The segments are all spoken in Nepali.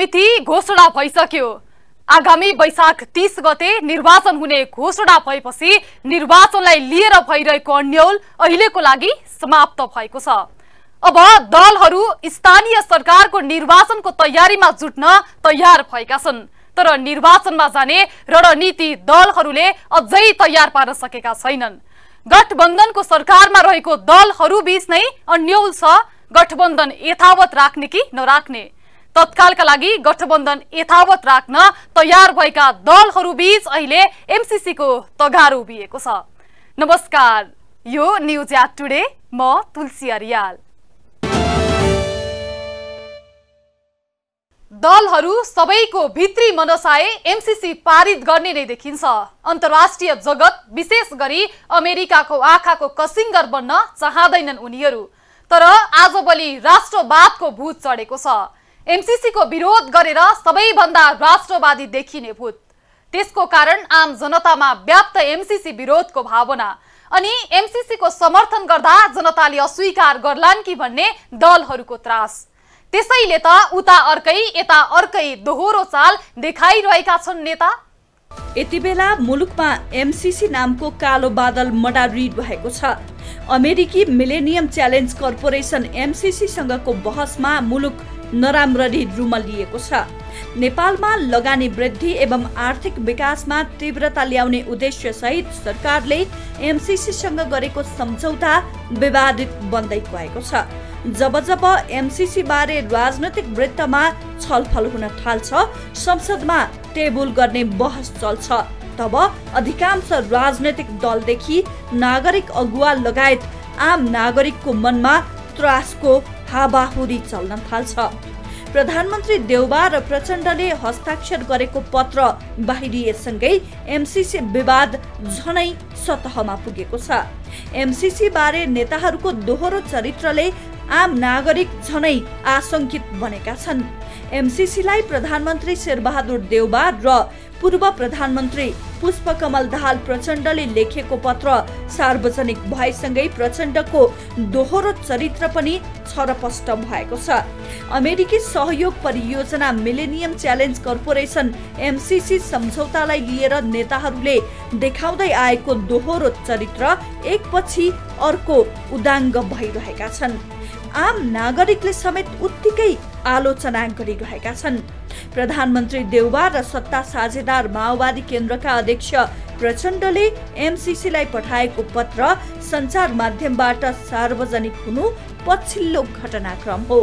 मिति घोषणा भइसक्यो। आगामी वैशाख 30 गते निर्वाचन हुने घोषणा भएपछि निर्वाचनलाई लिएर भइरहेको अन्यल अहिलेको लागि समाप्त भएको छ। अब दलहरू स्थानीय सरकारको निर्वाचनको तयारीमा जुट्न तयार भएका छन्, तर निर्वाचनमा जाने रणनीति दलहरूले अझै तयार पार्न सकेका छैनन्। गठबन्धनको सरकारमा रहेको दलहरू बीच नै अन्यल छ। गठबन्धन यथावत राख्ने कि नराख्ने? तत्कालका लागि गठबन्धन यथावत राख्न तयार भएका दलहरू बीच अहिले एमसीसीको तगारो उभिएको छ। नमस्कार, यो न्युज एट टुडे, म तुलसी अरियाल। दलहरू सबैको भित्री मनसाय एमसीसी पारित गर्ने नै देखिन्छ। अन्तर्राष्ट्रिय जगत, विशेष गरी अमेरिकाको आँखाको कसिङ्गर बन्न चाहँदैनन् उनीहरू। तर आजभोलि राष्ट्रवादको भूत चढेको छ। एमसीसी को विरोध गरेर सबैभन्दा राष्ट्रवादी देखिने भूत। त्यसको कारण आम जनतामा व्याप्त एमसीसी विरोधको भावना अनि एमसीसी को समर्थन गर्दा जनताले अस्वीकार गर्लान् कि भन्ने दलहरूको त्रास। त्यसैले त उता अर्कै यता अर्कै दोहोरो चाल देखाइरहेका छन् नेता। यति बेला मुलुकमा एमसीसी नामको कालो बादल मडारिरहेको छ। अमेरिकी मिलेनियम च्यालेन्ज कर्पोरेसन एमसीसी सँगको बहसमा मुलुक नराम्ररी रुमलिएको छ। नेपालमा लगानी वृद्धि एवं आर्थिक विकासमा तीव्रता ल्याउने उद्देश्य सहित सरकारले एमसीसी सँग गरेको सम्झौता विवादित बन्दै गएको छ। जब जब एमसीसी बारे राजनैतिक वृत्तमा छलफल हुन थाल्छ, संसदमा टेबुल गर्ने बहस चल्छ, तब अधिकांश राजनैतिक दलदेखि नागरिक अगुवा लगायत आम नागरिकको मनमा त्रासको हावाहुरी चल्न थाल्छ। प्रधानमन्त्री देउबा र प्रचण्डले हस्ताक्षर गरेको पत्र बाहिरिएसँगै एमसीसी विवाद झनै सतहमा पुगेको छ। एमसीसी बारे नेताहरूको दोहोरो चरित्रले आम नागरिक झनै आशंकित बनेका छन्। एमसीसीलाई प्रधानमन्त्री शेरबहादुर देउबा र पूर्व प्रधानमन्त्री पुष्पकमल दाहाल प्रचण्डले लेखेको पत्र सार्वजनिक भएसँगै प्रचण्डको दोहोरो चरित्र पनि छरपष्ट भएको छ। अमेरिकी सहयोग परियोजना मिलेनियम च्यालेन्ज कर्पोरेसन एमसीसी सम्झौतालाई लिएर नेताहरूले देखाउँदै आएको दोहोरो चरित्र एकपछि अर्को उदाङ्ग भइरहेका छन्। आम नागरिकले समेत उत्तिकै आलोचना गरिरहेका छन्। प्रधानमन्त्री देउबा र सत्ता साझेदार माओवादी केन्द्रका अध्यक्ष प्रचण्डले एमसीसीलाई पठाएको पत्र सञ्चार माध्यमबाट सार्वजनिक हुनु पछिल्लो घटनाक्रम हो।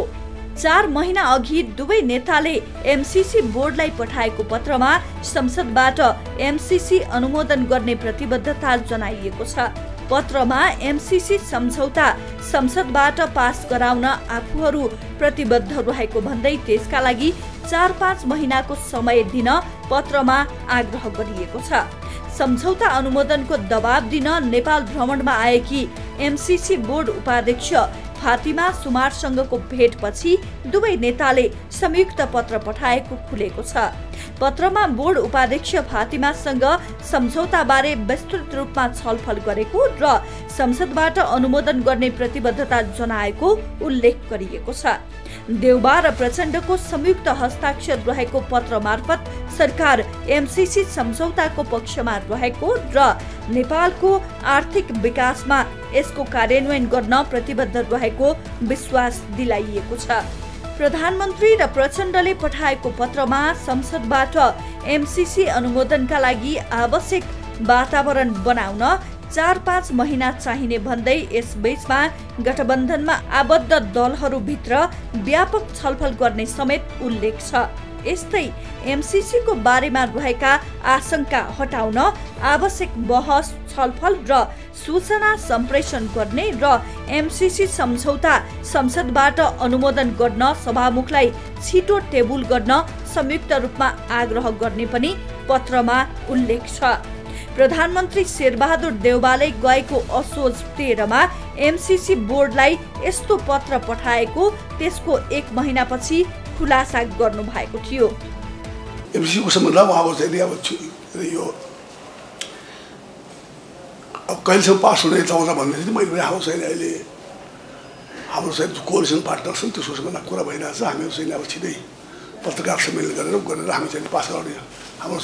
4 महिना अघि दुवै नेताले एमसीसी बोर्डलाई पठाएको पत्रमा संसदबाट एमसीसी अनुमोदन गर्ने प्रतिबद्धता जनाइएको छ। पत्रमा एमसीसी सम्झौता संसदबाट पास गराउन आफूहरू प्रतिबद्ध रहेको भन्दै त्यसका लागि 4-5 महिनाको समय दिन पत्रमा आग्रह गरिएको छ। सम्झौता अनुमोदनको दबाब दिन नेपाल भ्रमणमा आएकी एमसीसी बोर्ड उपाध्यक्ष फातिमा सुमारसँगको भेटपछि दुवै नेताले संयुक्त पत्र पठाएको खुलेको छ। पत्रमा बोर्ड उपाध्यक्ष फातिमासँग सम्झौताबारे विस्तृत रूपमा छलफल गरेको र संसदबाट अनुमोदन गर्ने प्रतिबद्धता जनाएको उल्लेख गरिएको छ। देउबा र प्रचण्डको संयुक्त हस्ताक्षर रहेको पत्र मार्फत सरकार एमसीसी सम्झौताको पक्षमा रहेको र नेपालको आर्थिक विकासमा यसको कार्यान्वयन गर्न प्रतिबद्ध रहेको विश्वास दिलाइएको छ। प्रधानमन्त्री र प्रचण्डले पठाएको पत्रमा संसदबाट एमसीसी अनुमोदनका लागि आवश्यक वातावरण बनाउन 4-5 महिना चाहिने भन्दै यसबीचमा गठबन्धनमा आबद्ध दलहरूभित्र व्यापक छलफल गर्ने समेत उल्लेख छ। यस्तै एमसीसी को बारेमा रहेका आशंका हटाउन आवश्यक बहस, छलफल र सूचना सम्प्रेषण गर्ने र एमसीसी सम्झौता संसदबाट अनुमोदन गर्न सभामुखलाई छिटो टेबुल गर्न संयुक्त रूपमा आग्रह गर्ने पनि पत्रमा उल्लेख छ। प्रधानमन्त्री शेरबहादुर देउबाले गएको असोज 13 मा एमसीसी बोर्डलाई यस्तो पत्र पठाएको त्यसको 1 महिनापछि खुलासा गर्नु भएको थियो। एमसीसी को सम्बन्धमा उहाँको चाहिँ अब यो अब कहिलेसम्म पास हुने चाहन्छ भन्ने चाहिँ मैले राखेको छैन। अहिले हाम्रो चाहिँ कोअलिसन पार्टनर छन् त्यसको सम्बन्धमा कुरा भइरहेको छ। हामीहरू चाहिँ अब छिटै पत्रकार सम्मेलन गरेर हामी चाहिँ पास गराउने हाम्रो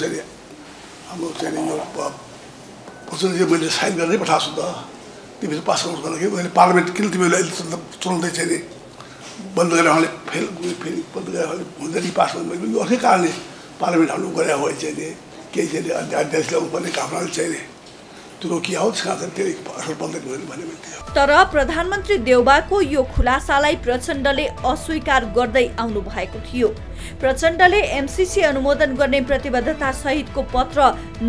चाहिँ यो वचन चाहिँ मैले साइन गरेरै पठाएको छु त तिमीले पास गर्नु कि मैले पार्लिमेन्ट किन तिमीले अहिले तुरन्तै चाहिँ नि बन्द गरेर उहाँले फेरि बन्द गरेर हुन्छ नि पास गर्नु मैले यो अर्कै कारणले पार्लिमेन्ट हाल्नु गरे हो चाहिँ नि केही चाहिँ नि अध्यादेश ल्याउनु पर्ने कामनाले चाहिँ नि त्यो किया हो त्यसमा चाहिँ धेरै असर पर्दैन भन्ने थियो। तर प्रधानमन्त्री देउबाको यो खुलासालाई प्रचण्डले अस्वीकार गर्दै आउनु भएको थियो। प्रचण्डले एमसीसी अनुमोदन गर्ने प्रतिबद्धता सहितको पत्र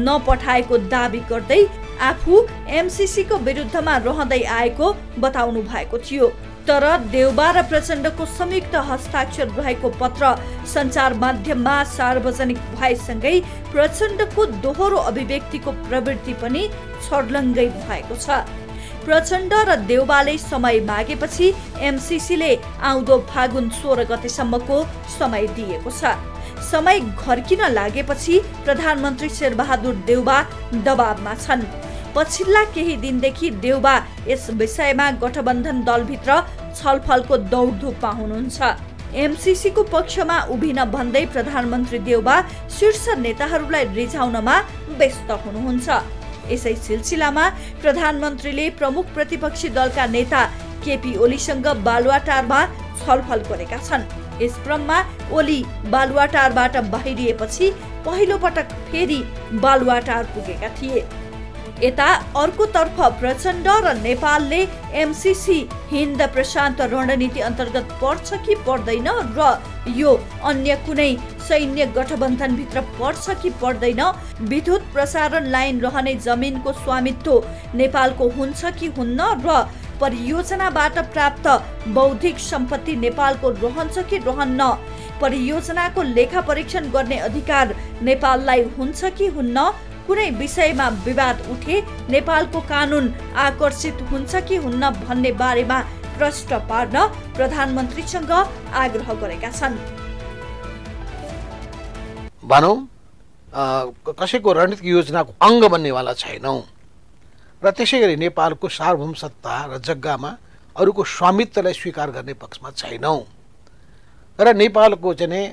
नपठाएको दाबी गर्दै आफू एमसीसीको विरुद्धमा रहँदै आएको बताउनु भएको थियो। तर देउबा र प्रचण्डको संयुक्त हस्ताक्षर रहेको पत्र सञ्चार माध्यममा सार्वजनिक भएसँगै प्रचण्डको दोहोरो अभिव्यक्तिको प्रवृत्ति पनि छर्लङ्गै भएको छ। प्रचण्ड र देउबाले समय मागेपछि एमसीसीले आउँदो फागुन 16 गतेसम्मको समय दिएको छ। समय घर्किन लागेपछि प्रधानमन्त्री शेरबहादुर देउबा दबावमा छन्। पछिल्ला केही दिनदेखि देउबा यस विषयमा गठबन्धन दलभित्र छलफलको दौडधुपमा हुनुहुन्छ। एमसीसीको पक्षमा उभिन भन्दै प्रधानमन्त्री देउबा शीर्ष नेताहरूलाई रिझाउनमा व्यस्त हुनुहुन्छ। यसै सिलसिलामा प्रधानमन्त्रीले प्रमुख प्रतिपक्षी दलका नेता केपी ओलीसँग बालुवाटारमा छलफल गरेका छन्। यस क्रममा ओली बालुवाटारबाट बाहिरिएपछि पहिलो पटक फेरि बालुवाटार पुगेका थिए। यता अर्कोतर्फ प्रचण्ड र नेपालले एमसीसी हिन्द प्रशान्त रणनीति अन्तर्गत पर्छ कि पर्दैन र यो अन्य कुनै सैन्य गठबन्धन भित्र पर्छ कि पर्दैन, विद्युत प्रसारण लाइन रहने जमिनको स्वामित्व नेपालको हुन्छ कि हुन्न र परियोजनाबाट प्राप्त बौद्धिक सम्पत्ति नेपालको रहन्छ कि रहन्न, परियोजनाको लेखा परीक्षण गर्ने अधिकार नेपाललाई हुन्छ कि हुन्न, कुनै विषयमा विवाद उठे नेपालको कानुन आकर्षित हुन्छ कि हुन्न भन्ने बारेमा प्रश्न पार्न प्रधानमन्त्रीसँग आग्रह गरेका छन्। भनौं कसैको रणनीतिक योजनाको अङ्ग बन्नेवाला छैनौं र त्यसैगरी नेपालको सार्वभौम सत्ता र जग्गामा अरूको स्वामित्वलाई स्वीकार गर्ने पक्षमा छैनौं र नेपालको चाहिँ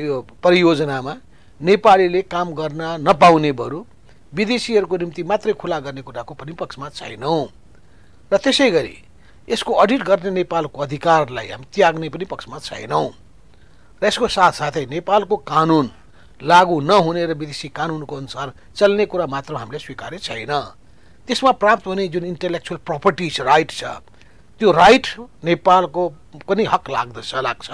यो परियोजनामा नेपालीले काम गर्न नपाउने बरु विदेशीहरूको निम्ति मात्रै खुला गर्ने कुराको पनि पक्षमा छैनौं र त्यसैगरी यसको अडिट गर्ने नेपालको अधिकारलाई हामी त्याग्ने पनि पक्षमा छैनौं र यसको साथसाथै नेपालको कानुन लागू नहुने र विदेशी कानुनको अनुसार चल्ने कुरा मात्र हामीले स्वीकारे छैन। त्यसमा प्राप्त हुने जुन इन्टेलेक्चुअल प्रपर्टी राइट छ त्यो राइट नेपालको पनि हक लाग्छ।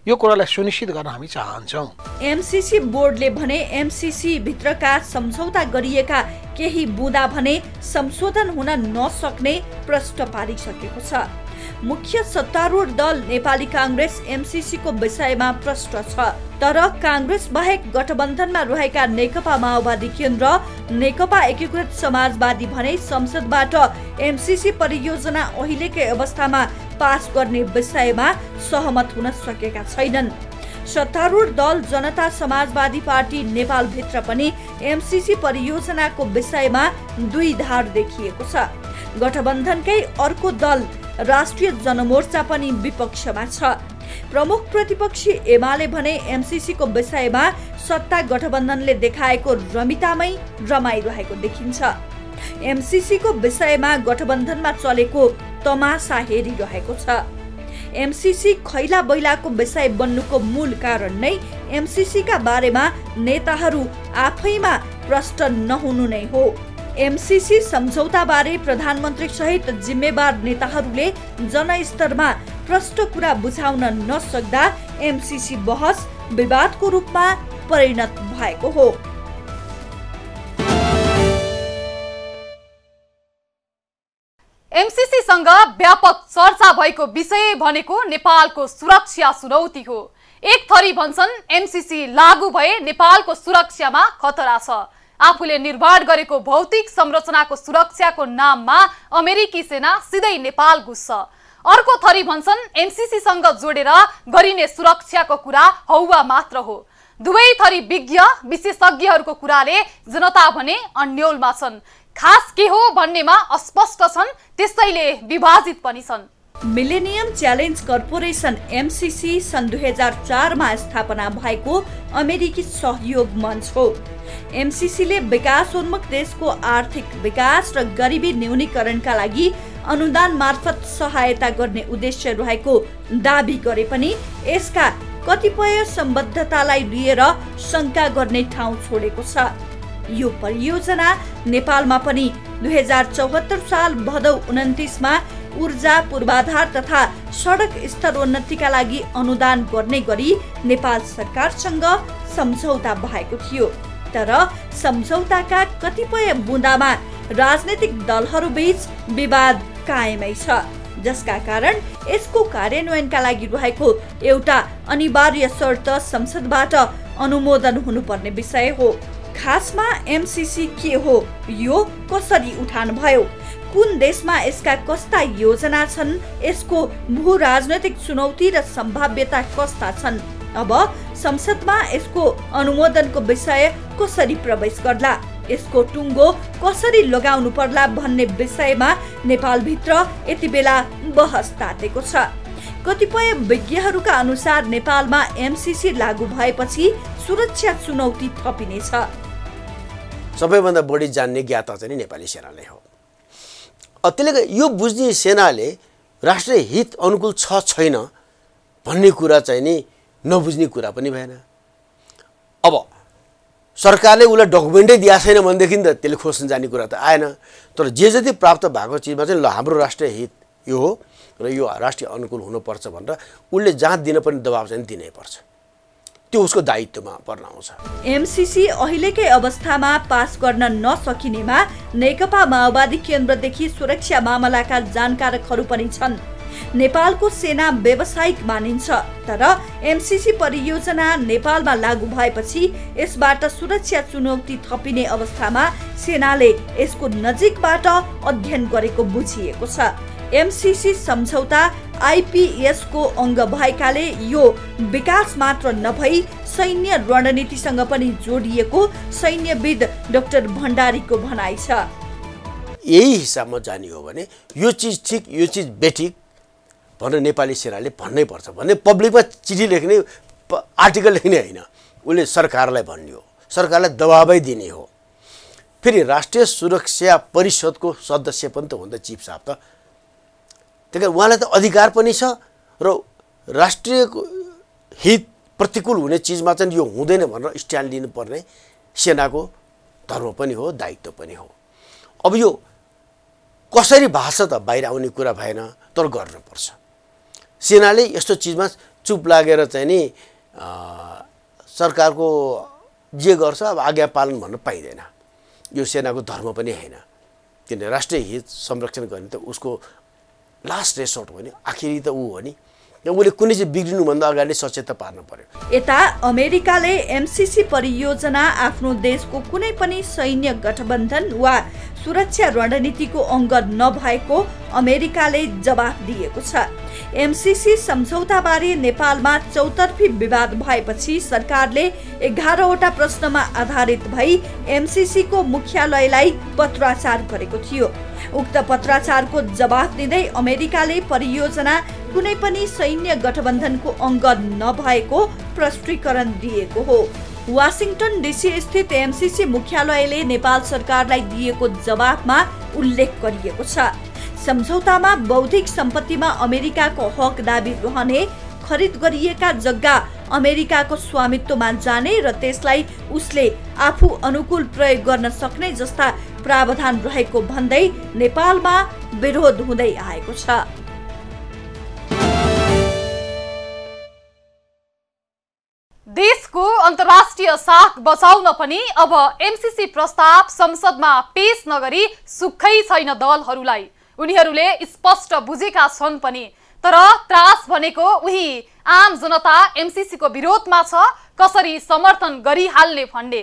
यो कुरालाई सुनिश्चित गर्न हामी चाहन्छौं। एमसीसी बोर्डले भने एमसीसी भित्रका सम्झौता गरिएका केही बुँदा भने संशोधन हुन नसक्ने प्रश्न पारिसकेको छ। मुख्य सत्तारूढ दल नेपाली कांग्रेस एमसीसी को विषयमा प्रश्न छ, तर कांग्रेस बाहेक गठबन्धनमा रहेका नेकपा माओवादी केन्द्र, नेकपा एकीकृत समाजवादी भने संसदबाट एमसीसी परियोजना अहिलेकै अवस्थामा पास गर्ने विषयमा सहमत हुन सकेका छैनन्। सत्तारूढ दल जनता समाजवादी पार्टी नेपाल भित्र पनि एमसीसी परियोजनाको विषयमा दुई धार देखिएको छ। गठबन्धनकै अर्को दल राष्ट्रिय जनमोर्चा पनि विपक्षमा छ। प्रमुख प्रतिपक्षी एमाले भने एमसीसी को विषयमा सत्ता गठबन्धनले देखाएको रमितामै रमाइरहेको देखिन्छ। एमसीसी को विषयमा गठबन्धनमा चलेको तमासा हेरिरहेको छ। एमसीसी खैला बैलाको विषय बन्नुको मूल कारण नै एमसीसी का बारेमा नेताहरू आफैमा प्रश्न नहुनु नै हो। एमसीसी सम्झौता बारे प्रधानमन्त्री सहित जिम्मेवार नेताहरूले जनस्तरमा प्रश्न कुरा बुझाउन नसक्दा एमसीसी बहस विवादको रूपमा परिणत भएको हो। एमसीसी सँग व्यापक चर्चा भएको विषय भनेको नेपालको सुरक्षा चुनौती हो। एक थरी भन्छन् एमसीसी लागू भए नेपालको सुरक्षामा खतरा छ। आफूले निर्माण गरेको भौतिक संरचनाको सुरक्षाको नाममा अमेरिकी सेना सिधै नेपाल घुस्छ। अर्को थरी भन्छन् एमसीसी सँग जोडेर गरिने सुरक्षाको कुरा हौवा मात्र हो। दुवै थरी विज्ञ विशेषज्ञहरूको कुराले जनता भने अन्योलमा छन्। खास के हो भन्नेमा अस्पष्ट छन्, त्यसैले विभाजित पनि छन्। मिलेनियम च्यालेन्ज कर्पोरेसन एमसीसी सन् 2004 मा स्थापना भएको अमेरिकी सहयोग मञ्च हो। एमसीसीले विकासोन्मुख देशको आर्थिक विकास र गरिबी न्यूनीकरणका लागि अनुदान मार्फत सहायता गर्ने उद्देश्य रहेको दाबी गरे पनि यसका कतिपय सम्बद्धतालाई लिएर शंका गर्ने ठाउँ छोडेको छ। यो परियोजना नेपालमा पनि 2074 साल भदौ 29 मा ऊर्जा पूर्वाधार तथा सडक स्तरोन्नतिका लागि अनुदान गर्ने गरी नेपाल सरकारसँग सम्झौता भएको थियो। तर सम्झौताका कतिपय बुँदामा राजनीतिक दलहरूबीच विवाद कायमै छ, जसका कारण यसको कार्यान्वयनका लागि रहेको एउटा अनिवार्य शर्त संसदबाट अनुमोदन हुनुपर्ने विषय हो। खासमा एमसीसी के हो, यो कसरी उठान भयो, कुन देशमा यसका कस्ता योजना छन्, यसको भू राजनैतिक चुनौती र सम्भाव्यता कस्ता छन्, अब संसदमा यसको अनुमोदनको विषय कसरी प्रवेश गर्ला, यसको टुङ्गो कसरी लगाउनु पर्ला भन्ने विषयमा नेपालभित्र यति बेला बहस तातेको छ। कतिपय विज्ञहरूका अनुसार नेपालमा एमसीसी लागू भएपछि सुरक्षा चुनौती थपिनेछ। सबैभन्दा बढी जान्ने ज्ञाता चाहिँ नेपाली सेनाले हो। त्यसले यो बुझ्ने सेनाले राष्ट्रिय हित अनुकूल छ छैन भन्ने कुरा चाहिँ नि नबुझ्ने कुरा पनि भएन। अब सरकारले उसलाई डकुमेन्टै दिएको छैन भनेदेखि त त्यसले खोज्न जाने कुरा त आएन। तर जे जति प्राप्त भएको चिजमा चाहिँ ल हाम्रो राष्ट्रिय हित यो हो र यो राष्ट्रिय अनुकूल हुनुपर्छ भनेर उसले जहाँ दिन पनि दबाब चाहिँ दिनै पर्छ, त्यो उसको दायित्वमा पर्न आउँछ। एमसीसी अहिलेकै अवस्थामा पास गर्न नसकिनेमा नेकपा माओवादी केन्द्रदेखि सुरक्षा मामलाका जानकारहरू पनि छन्। नेपालको सेना व्यावसायिक मानिन्छ, तर एमसीसी परियोजना नेपालमा लागू भएपछि यसबाट सुरक्षा चुनौती थपिने अवस्थामा सेनाले यसको नजिकबाट अध्ययन गरेको बुझिएको छ। एमसीसी सम्झौता आईपीएस को अंग भएकाले यो विकास मात्र नभई सैन्य रणनीतिसँग पनि जोडिएको सैन्यविद डाक्टर भण्डारीको भनाइ छ। यही हिसाबमा जाने हो भने यो चीज ठीक यो चीज बेठिक भनेर नेपाली सेनाले भन्नै पर्छ भन्ने पब्लिकमा चिठी लेख्ने आर्टिकल लेख्ने हैन, उसले सरकारलाई भन्ने हो, सरकारलाई दबाबै दिने हो। फेरि राष्ट्रिय सुरक्षा परिषदको सदस्य पनि त हुन्छ चिफ साहब त, त्यही कारण उहाँलाई त अधिकार पनि छ र राष्ट्रिय हित प्रतिकूल हुने चिजमा चाहिँ यो हुँदैन भनेर स्ट्यान्ड लिनुपर्ने सेनाको धर्म पनि हो, दायित्व पनि हो। अब यो कसरी भाषा त बाहिर आउने कुरा भएन, तर गर्नुपर्छ। सेनाले यस्तो चिजमा चुप लागेर चाहिँ नि सरकारको जे गर्छ अब आज्ञा पालन भन्न पाइँदैन, यो सेनाको धर्म पनि हैन। किन राष्ट्रिय हित संरक्षण गर्ने त उसको लास्ट रेसोर्ट हो नि, आखिरी त ऊ हो नि, उसले कुनै चाहिँ बिग्रिनुभन्दा अगाडि सचेत पार्नु पर्यो। यता अमेरिकाले एमसीसी परियोजना आफ्नो देशको कुनै पनि सैन्य गठबन्धन वा सुरक्षा रणनीतिको अंग नभएको अमेरिकाले जवाफ दिएको छ। एमसीसी सम्झौताबारे नेपालमा चौतर्फी विवाद भएपछि सरकारले 11वटा प्रश्नमा आधारित भई एमसीसी को मुख्यालयलाई पत्राचार गरेको थियो। उक्त पत्राचारको जवाफ दिँदै अमेरिकाले परियोजना कुनै पनि सैन्य गठबन्धनको अंग नभएको प्रष्टीकरण दिएको हो। वाशिंगटन डीसी स्थित एमसीसी मुख्यालयले नेपाल सरकारलाई दिएको जवाफमा उल्लेख गरिएको छ। सम्झौतामा बौद्धिक सम्पत्तिमा अमेरिकाको हक दाबी रहने, खरिद गरिएका जग्गा अमेरिकाको स्वामित्वमा जाने र त्यसलाई उसले आफू अनुकूल प्रयोग गर्न सक्ने जस्ता प्रावधान रहेको भन्दै नेपालमा विरोध हुँदै आएको छ। देशको अन्तर्राष्ट्रिय साख बचाउन पनि अब एमसीसी प्रस्ताव संसदमा पेश नगरी सुखै छैन दलहरूलाई। उनीहरूले स्पष्ट बुझेका छन् पनि, तर त्रास भनेको उही आम जनता एमसीसी को विरोधमा छ, कसरी समर्थन गरिहाल्ने भन्ने।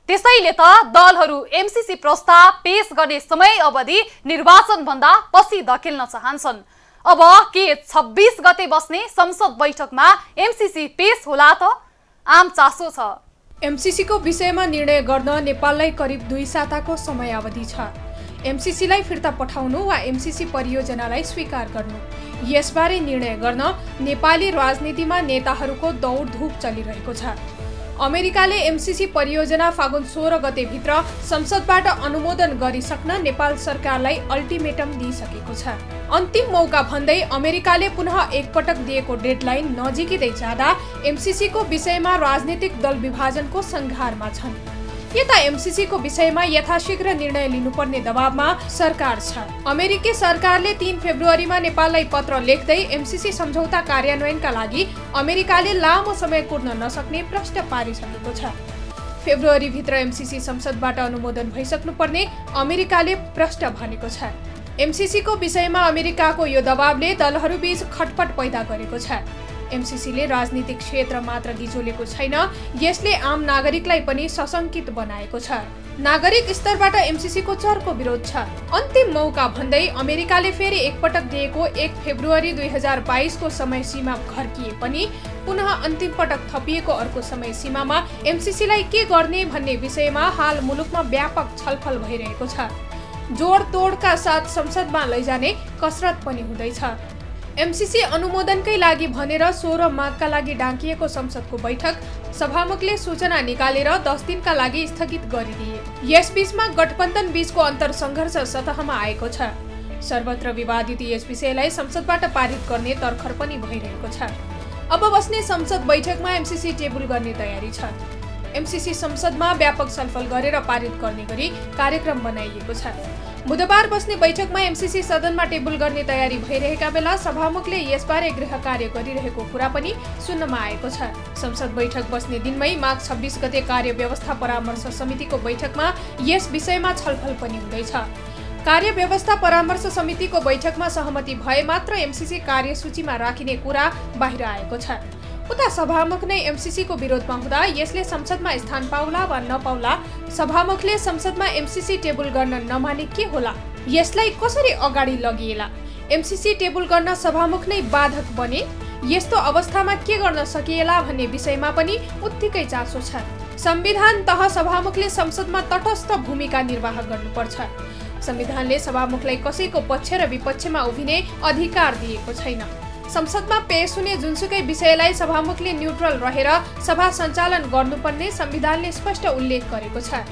त्यसैले त दलहरू एमसीसी प्रस्ताव पेश गर्ने समय अवधि निर्वाचन भन्दा पछि धकेल्न चाहन्छन्। अब के 26 गते बस्ने संसद बैठकमा एमसीसी पेश होला त? आम चासो छ। एमसीसी को विषयमा निर्णय गर्न नेपाललाई करिब 2 साताको समयावधि छ। एमसीसी लाई फिर्ता पठाउनु वा एमसीसी परियोजनालाई स्वीकार गर्नु, यसबारे निर्णय गर्न नेपाली राजनीतिमा नेताहरूको दौडधुप चलिरहेको छ। अमेरिकाले एमसीसी परियोजना फागुन 16 गते भित्र संसदबाट अनुमोदन गरिसक्न नेपाल सरकारलाई अल्टिमेटम दिइसकेको छ। अन्तिम मौका भन्दै अमेरिकाले पुनः एकपटक दिएको डेडलाइन नजिकै जाँदा एमसीसी को विषयमा राजनीतिक दल विभाजनको संघारमा छन्। यता एमसीसी को विषयमा यथाशीघ्र निर्णय लिनुपर्ने दबावमा सरकार छ। अमेरिकी सरकारले 3 फेब्रुअरीमा नेपाललाई पत्र लेख्दै एमसीसी सम्झौता कार्यान्वयनका लागि अमेरिकाले लामो समय कुर्न नसक्ने प्रश्न पारिसकेको छ। फेब्रुअरी भित्र एमसीसी संसदबाट अनुमोदन भइसक्नुपर्ने अमेरिकाले प्रश्न भनेको छ। एमसीसी को विषयमा अमेरिकाको यो दबावले दलहरूबीच खटपट पैदा गरेको छ। एमसीसीले राजनीतिक क्षेत्र मात्र गिजोलेको छैन, यसले आम नागरिकलाई पनि सशंकित बनाएको छ। नागरिक स्तरबाट एमसीसी को चर्को विरोध छ। अन्तिम मौका भन्दै अमेरिकाले फेरि एकपटक दिएको 1 फेब्रुअरी 2022 को समय सीमा घर्किए पनि पुनः अन्तिम पटक थपिएको अर्को समय सीमामा एमसीसीलाई के गर्ने भन्ने विषयमा हाल मुलुकमा व्यापक छलफल भइरहेको छ। जोडतोडका साथ संसदमा लैजाने कसरत पनि हुँदैछ। एमसीसी अनुमोदनकै लागि भनेर 16 माघका लागि डाकिएको संसदको बैठक सभामुखले सूचना निकालेर 10 दिनका लागि स्थगित गरिदिए। यसबीचमा गठबन्धन बीचको अन्तर संघर्ष सतहमा आएको छ। सर्वत्र विवादित यस विषयलाई संसदबाट पारित गर्ने तर्खर पनि भइरहेको छ। अब बस्ने संसद बैठकमा एमसीसी टेबल गर्ने तयारी छ। एमसीसी संसदमा व्यापक छलफल गरेर पारित गर्ने गरी कार्यक्रम बनाइएको छ। बुधबार बस्ने बैठकमा एमसीसी सदनमा टेबल गर्ने तयारी भइरहेका बेला सभामुखले यसबारे गृह कार्य गरिरहेको कुरा पनि सुन्नमा आएको छ। संसद बैठक बस्ने दिनमै माघ 26 गते कार्य व्यवस्था परामर्श समितिको बैठकमा यस विषयमा छलफल पनि हुँदैछ। कार्य व्यवस्था परामर्श समितिको बैठकमा सहमति भए मात्र एमसीसी कार्यसूचीमा राखिने कुरा बाहिर आएको छ। उता सभामुख नै एमसीसी को विरोधमा हुँदा यसले संसदमा स्थान पाउला वा नपाउला, सभामुखले संसदमा एमसीसी टेबल गर्न नमाने के होला, यसलाई कसरी अगाडि लगिएला, एमसीसी टेबल गर्न सभामुख नै बाधक बने, यस्तो अवस्थामा के गर्न सकिएला भन्ने विषयमा पनि उत्तिकै चासो छ। संविधान तह सभामुखले संसदमा तटस्थ भूमिका निर्वाह गर्नुपर्छ। संविधानले सभामुखलाई कसैको पक्ष र विपक्षमा उभिने अधिकार दिएको छैन। संसदमा पेश हुने जुनसुकै विषयलाई सभामुखले न्युट्रल रहेर सभा सञ्चालन गर्नुपर्ने संविधानले स्पष्ट उल्लेख गरेको छ।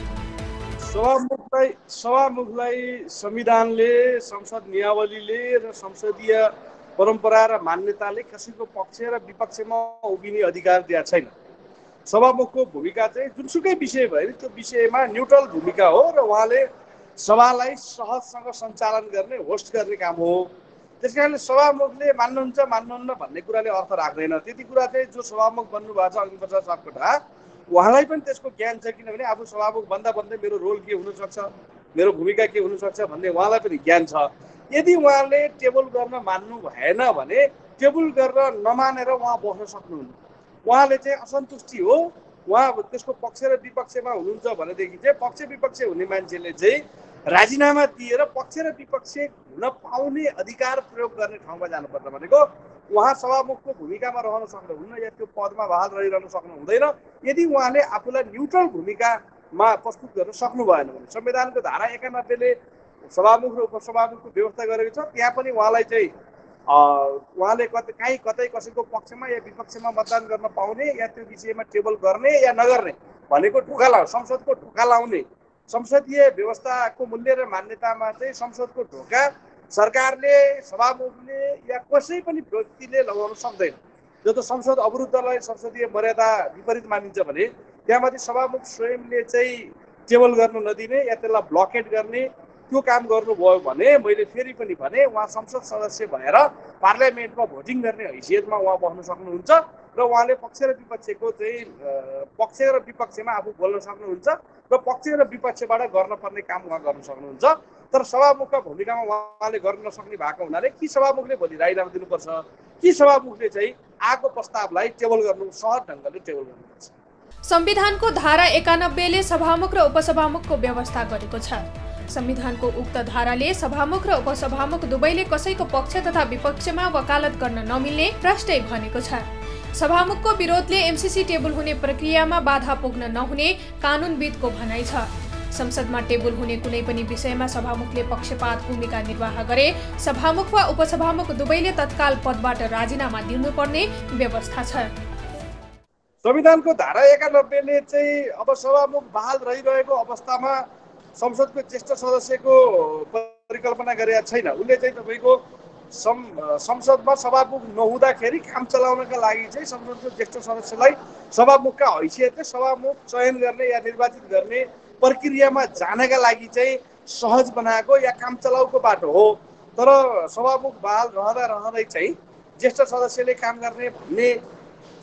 सभामुखलाई संविधानले, संसद नियावलीले र संसदीय परम्परा र मान्यताले कसैको पक्ष र विपक्षमा उभिने अधिकार दिएको छैन। सभामुखको भूमिका चाहिँ जुनसुकै विषय भयो त्यो विषयमा न्युट्रल भूमिका हो र उहाँले सभालाई सहजसँग सञ्चालन गर्ने, होस्ट गर्ने काम हो। त्यसकारणले सभामुखले मान्नुहुन्छ मान्नुहुन्न भन्ने कुराले अर्थ राख्दैन। त्यति कुरा चाहिँ जो सभामुख बन्नुभएको छ अग्निप्रसाद सापकोटा, उहाँलाई पनि त्यसको ज्ञान छ, किनभने आफू सभामुख बन्दा बन्दै मेरो रोल के हुनसक्छ, मेरो भूमिका के हुनसक्छ भन्ने उहाँलाई पनि ज्ञान छ। यदि उहाँले टेबल गर्न मान्नु भएन भने टेबल गर्न नमानेर उहाँ बस्न सक्नुहुन्न। उहाँले चाहिँ असन्तुष्टि हो, उहाँ त्यसको पक्ष र विपक्षमा हुनुहुन्छ भनेदेखि चाहिँ पक्ष विपक्ष हुने मान्छेले चाहिँ राजीनामा दिएर पक्ष र विपक्ष हुन पाउने अधिकार प्रयोग गर्ने ठाउँमा जानुपर्छ भनेको उहाँ सभामुखको भूमिकामा रहन सक्नुहुन्न या त्यो पदमा बहाल रहिरहन सक्नु हुँदैन। यदि उहाँले आफूलाई न्युट्रल भूमिकामा प्रस्तुत गर्न सक्नु भएन भने संविधानको धारा 91 ले सभामुख र उपसभामुखको व्यवस्था गरेको छ। त्यहाँ पनि उहाँलाई चाहिँ उहाँले कतै कसैको पक्षमा या विपक्षमा मतदान गर्न पाउने या त्यो विषयमा टेबल गर्ने या नगर्ने भनेको ढोका लाउने, संसदको ढोका लाउने, संसदीय व्यवस्थाको मूल्य र मान्यतामा चाहिँ संसदको ढोका सरकारले, सभामुखले या कसै पनि व्यक्तिले लगाउन सक्दैन। जब संसद अवरुद्धलाई संसदीय मर्यादा विपरीत मानिन्छ भने त्यहाँमाथि सभामुख स्वयंले चाहिँ टेबल गर्न नदिने या त्यसलाई ब्लकेट गर्ने त्यो काम गर्नुभयो भने मैले फेरि पनि भने उहाँ संसद सदस्य भएर पार्लियामेन्टमा भोटिङ गर्ने हैसियतमा उहाँ बस्न सक्नुहुन्छ र उहाँले पक्ष र विपक्षको चाहिँ पक्ष र विपक्षमा आफू बोल्न सक्नुहुन्छ र पक्ष र विपक्षबाट गर्नुपर्ने काम उहाँ गर्न सक्नुहुन्छ। तर सभामुखका भूमिकामा उहाँले गर्न नसक्ने भएको हुनाले कि सभामुखले भोलि राजीनामा दिनुपर्छ कि सभामुखले चाहिँ आएको प्रस्तावलाई टेबल गर्नु सहज ढङ्गले टेबल गर्नुपर्छ। संविधानको धारा 91 ले सभामुख र उपसभामुखको व्यवस्था गरेको छ। संविधानको उक्त धाराले सभामुख र उपसभामुख दुवैले कसैको पक्ष तथा विपक्षमा वकालत गर्न नमिल्ने प्रष्टै भनेको छ। सभामुखको विरोधले एमसीसी टेबल हुने प्रक्रियामा बाधा पुग्न नहुने कानुनविदको भनाइ छ। संसदमा टेबल हुने कुनै पनि विषयमा सभामुखले पक्षपात भूमिका निर्वाह गरे सभामुख वा उपसभामुख दुवैले तत्काल पदबाट राजीनामा दिनुपर्ने व्यवस्था छ। संविधानको धारा 91ले चाहिँ अब सभामुख बहाल रहिरहेको अवस्थामा संसदको ज्येष्ठ सदस्यको परिकल्पना गरेका छैन। उसले चाहिँ तपाईँको संसदमा सभामुख नहुँदाखेरि काम चलाउनका लागि चाहिँ संसदको ज्येष्ठ सदस्यलाई सभामुखका हैसियतले सभामुख चयन गर्ने या निर्वाचित गर्ने प्रक्रियामा जानका लागि चाहिँ सहज बनाएको या काम चलाउको बाटो हो। तर सभामुख बहाल रहँदै चाहिँ ज्येष्ठ सदस्यले काम गर्ने भन्ने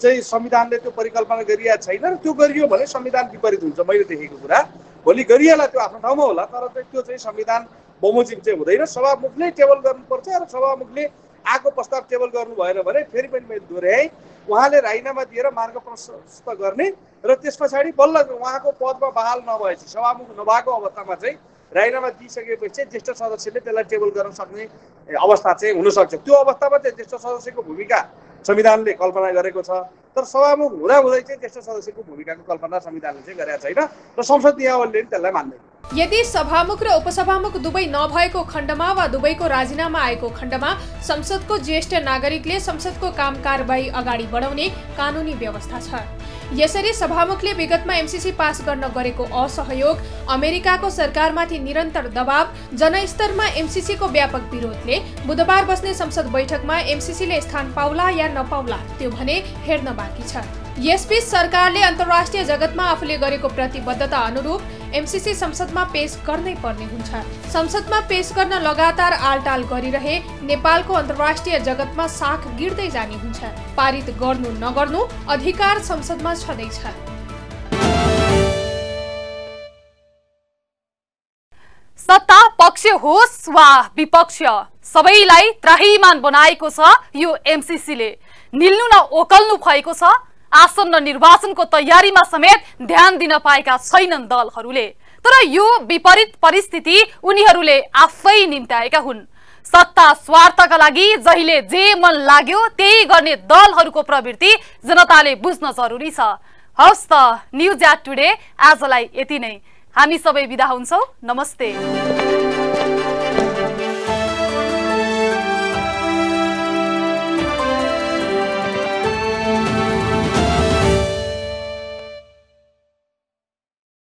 चाहिँ संविधानले त्यो परिकल्पना गरिएको छैन र त्यो गरियो भने संविधान विपरीत हुन्छ। मैले देखेको कुरा भोलि गरिएला त्यो आफ्नो ठाउँमा होला, तर त्यो चाहिँ संविधान बमोजिम चाहिँ हुँदैन। सभामुखले टेबल गर्नुपर्छ र सभामुखले आएको प्रस्ताव टेबल गर्नु भएन भने फेरि पनि मैले दोहोऱ्याएँ, उहाँले राजीनामा दिएर मार्ग प्रशस्त गर्ने र त्यस पछाडि बल्ल उहाँको पदमा बहाल नभएपछि सभामुख नभएको अवस्थामा चाहिँ राजीनामा दिइसकेपछि चाहिँ ज्येष्ठ सदस्यले त्यसलाई टेबल गर्न सक्ने अवस्था चाहिँ हुनसक्छ। त्यो अवस्थामा चाहिँ ज्येष्ठ सदस्यको भूमिका संविधानले कल्पना गरेको छ, तर सभामुख हुँदाहुँदै चाहिँ ज्येष्ठ सदस्यको भूमिकाको कल्पना संविधानले चाहिँ गरेका छैन र संसद नियमावलीले त्यसलाई मान्दैन। यदि सभामुख र उपसभामुख दुवै नभएको खण्डमा वा दुवैको राजीनामा आएको खण्डमा संसदको ज्येष्ठ नागरिकले संसदको काम कारबाही अगाडि बढाउने कानुनी व्यवस्था छ। यसरी सभामुखले विगतमा एमसीसी पास गर्न गरेको असहयोग, अमेरिकाको सरकारमाथि निरन्तर दबाव, जनस्तरमा एमसीसीको व्यापक विरोधले बुधबार बस्ने संसद बैठकमा एमसीसीले स्थान पाउला या नपाउला त्यो भने हेर्न बाँकी छ। यसबीच सरकारले अन्तर्राष्ट्रिय जगतमा आफूले गरेको प्रतिबद्धता अनुरूप एमसीसी संसदमा पेश गर्नै पर्ने हुन्छ। संसदमा पेश गर्न लगातार आलटाल गरिरहे नेपालको अन्तर्राष्ट्रिय जगतमा साख गिर्दै जाने हुन्छ। पारित गर्नु नगर्नु अधिकार संसदमा छँदैछ। सत्ता पक्ष होस् वा विपक्ष सबैलाई त्राहीमान बनाएको छ यो एमसीसीले। निल्नु न ओकल्नु भएको छ। आसन्न निर्वाचनको तयारीमा समेत ध्यान दिन पाएका छैनन् दलहरूले। तर यो विपरीत परिस्थिति उनीहरूले आफै निम्त्याएका हुन्। सत्ता स्वार्थका लागि जहिले जे मन लाग्यो त्यही गर्ने दलहरूको प्रवृत्ति जनताले बुझ्न जरुरी छ। हवस् त न्युज एट टुडे आजलाई यति नै। हामी सबै बिदा हुन्छौँ। नमस्ते।